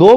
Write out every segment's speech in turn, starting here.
2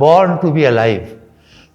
born to be alive,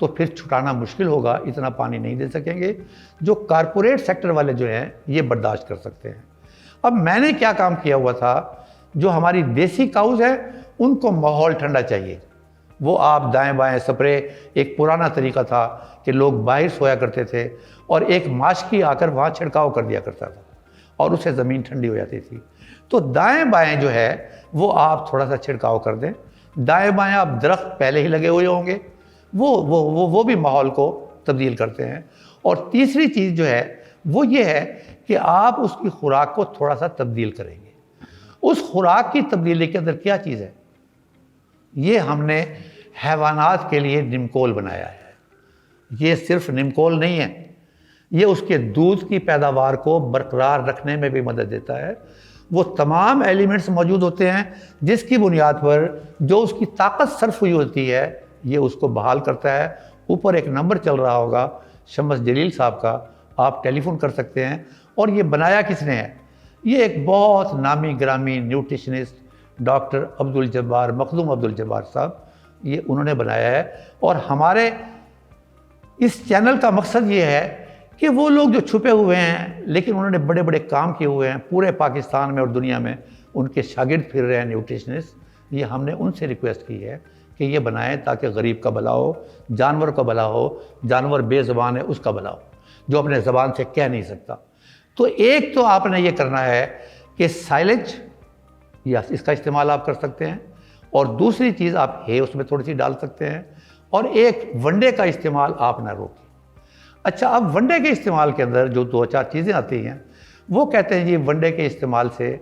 तो फिर छुटाना मुश्किल होगा, इतना पानी नहीं दे सकेंगे। जो कारपोरेट सेक्टर वाले जो हैं ये बर्दाश्त कर सकते हैं। अब मैंने क्या काम किया हुआ था, जो हमारी देसी काउज है उनको माहौल ठंडा चाहिए। वो आप दाएं बाएं स्प्रे, एक पुराना तरीका था कि लोग बाहर सोया करते थे और एक माशकी आकर वहाँ छिड़काव कर दिया करता था और उससे ज़मीन ठंडी हो जाती थी। तो दाएं बाएं जो है वो आप थोड़ा सा छिड़काव कर दें। दाएं बाएं आप दरख्त पहले ही लगे हुए होंगे, वो भी माहौल को तब्दील करते हैं। और तीसरी चीज़ जो है वो ये है कि आप उसकी खुराक को थोड़ा सा तब्दील करेंगे। उस खुराक की तब्दीली के अंदर क्या चीज़ है, ये हमने हैवानात के लिए निमकोल बनाया है। ये सिर्फ निमकोल नहीं है, ये उसके दूध की पैदावार को बरकरार रखने में भी मदद देता है। वो तमाम एलिमेंट्स मौजूद होते हैं जिसकी बुनियाद पर जो उसकी ताकत सर्फ हुई होती है ये उसको बहाल करता है। ऊपर एक नंबर चल रहा होगा शम्स जलील साहब का, आप टेलीफोन कर सकते हैं। और ये बनाया किसने है, ये एक बहुत नामी ग्रामी न्यूट्रिशनिस्ट डॉक्टर अब्दुल जब्बार, मखदूम अब्दुल जब्बार साहब, ये उन्होंने बनाया है। और हमारे इस चैनल का मकसद ये है कि वो लोग जो छुपे हुए हैं लेकिन उन्होंने बड़े बड़े काम किए हुए हैं पूरे पाकिस्तान में और दुनिया में, उनके शागिर्द फिर रहे हैं न्यूट्रिशनिस्ट, ये हमने उनसे रिक्वेस्ट की है कि ये बनाएं ताकि गरीब का भला हो, जानवर का भला हो, जानवर बेज़बान है उसका भला हो, जो अपने ज़बान से कह नहीं सकता। तो एक तो आपने ये करना है कि साइलेज या इसका इस्तेमाल आप कर सकते हैं, और दूसरी चीज़ आप है उसमें थोड़ी सी डाल सकते हैं, और एक वनडे का इस्तेमाल आप ना रोकें। अच्छा, अब वनडे के इस्तेमाल के अंदर जो 2-4 चीज़ें आती हैं, वो कहते हैं जी वनडे के इस्तेमाल से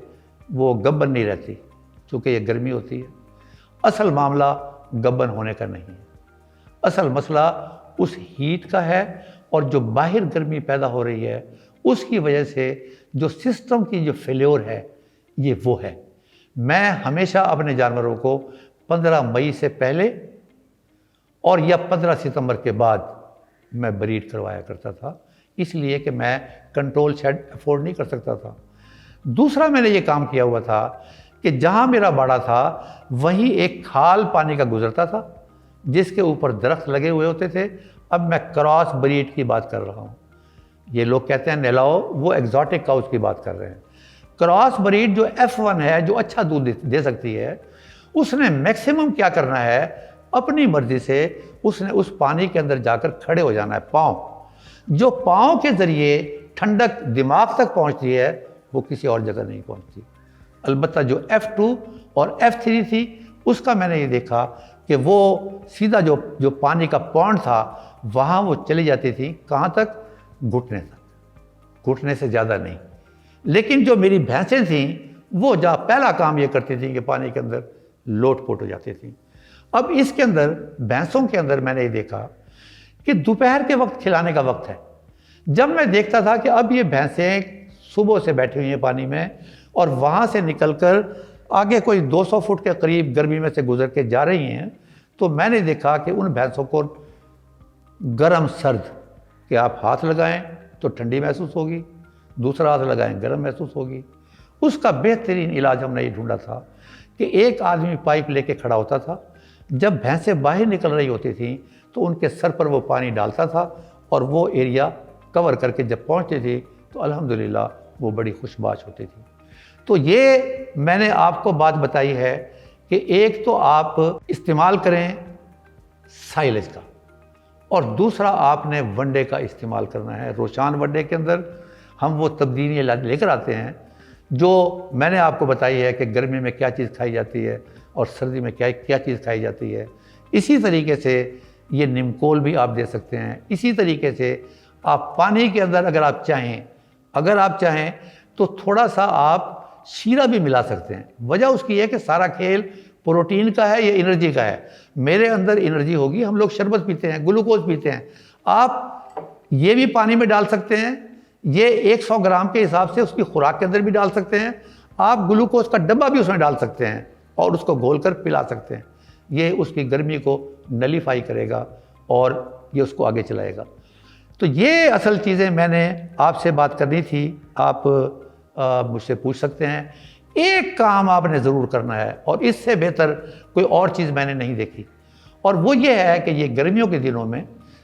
वो गब्बन नहीं रहती क्योंकि ये गर्मी होती है। असल मामला गब्बन होने का नहीं है, असल मसला उस हीट का है और जो बाहर गर्मी पैदा हो रही है उसकी वजह से जो सिस्टम की जो फेल्योर है ये वो है। मैं हमेशा अपने जानवरों को 15 मई से पहले और या 15 सितंबर के बाद मैं ब्रीड करवाया करता था, इसलिए कि मैं कंट्रोल शेड अफोर्ड नहीं कर सकता था। दूसरा मैंने ये काम किया हुआ था कि जहाँ मेरा बाड़ा था वहीं एक खाल पानी का गुजरता था जिसके ऊपर दरख्त लगे हुए होते थे। अब मैं क्रॉस ब्रीड की बात कर रहा हूँ, ये लोग कहते हैं नहलाओ, वो एग्जॉटिक काउज की बात कर रहे हैं। क्रॉस ब्रीड जो F1 है, जो अच्छा दूध दे सकती है, उसने मैक्सिमम क्या करना है, अपनी मर्जी से उसने उस पानी के अंदर जाकर खड़े हो जाना है। पाँव, जो पाँव के ज़रिए ठंडक दिमाग तक पहुंचती है वो किसी और जगह नहीं पहुंचती। अलबत्ता जो F2 और F3 थी उसका मैंने ये देखा कि वो सीधा जो पानी का पॉन्ड था वहाँ वो चली जाती थी, कहाँ तक, घुटने तक, घुटने से ज़्यादा नहीं। लेकिन जो मेरी भैंसें थीं वो जहाँ पहला काम ये करती थी कि पानी के अंदर लोट-पोट हो जाती थी। अब इसके अंदर भैंसों के अंदर मैंने ये देखा कि दोपहर के वक्त खिलाने का वक्त है। जब मैं देखता था कि अब ये भैंसें सुबह से बैठी हुई हैं पानी में और वहाँ से निकलकर आगे कोई 200 फुट के करीब गर्मी में से गुजर के जा रही हैं, तो मैंने देखा कि उन भैंसों को गर्म सर्द, कि आप हाथ लगाएं तो ठंडी महसूस होगी, दूसरा हाथ लगाएं गर्म महसूस होगी। उसका बेहतरीन इलाज हमने ये ढूंढा था कि एक आदमी पाइप लेके खड़ा होता था, जब भैंसें बाहर निकल रही होती थी तो उनके सर पर वो पानी डालता था और वो एरिया कवर करके जब पहुंचती थी तो अल्हम्दुलिल्लाह वो बड़ी खुशबाश होती थी। तो ये मैंने आपको बात बताई है कि एक तो आप इस्तेमाल करें साइलेज का, और दूसरा आपने वनडे का इस्तेमाल करना है। रोशान वनडे के अंदर हम वो तब्दीलियाँ लेकर आते हैं जो मैंने आपको बताई है कि गर्मी में क्या चीज़ खाई जाती है और सर्दी में क्या चीज़ खाई जाती है। इसी तरीके से ये निमकोल भी आप दे सकते हैं। इसी तरीके से आप पानी के अंदर अगर आप चाहें तो थोड़ा सा आप शीरा भी मिला सकते हैं। वजह उसकी है कि सारा खेल प्रोटीन का है, ये एनर्जी का है। मेरे अंदर एनर्जी होगी, हम लोग शरबत पीते हैं, ग्लूकोज पीते हैं, आप ये भी पानी में डाल सकते हैं। ये 100 ग्राम के हिसाब से उसकी खुराक के अंदर भी डाल सकते हैं। आप ग्लूकोज का डब्बा भी उसमें डाल सकते हैं और उसको घोलकर पिला सकते हैं। ये उसकी गर्मी को नलीफाई करेगा और ये उसको आगे चलाएगा। तो ये असल चीज़ें मैंने आपसे बात करनी थी, आप मुझसे पूछ सकते हैं। एक काम आपने ज़रूर करना है और इससे बेहतर कोई और चीज़ मैंने नहीं देखी, और वो ये है कि ये गर्मियों के दिनों में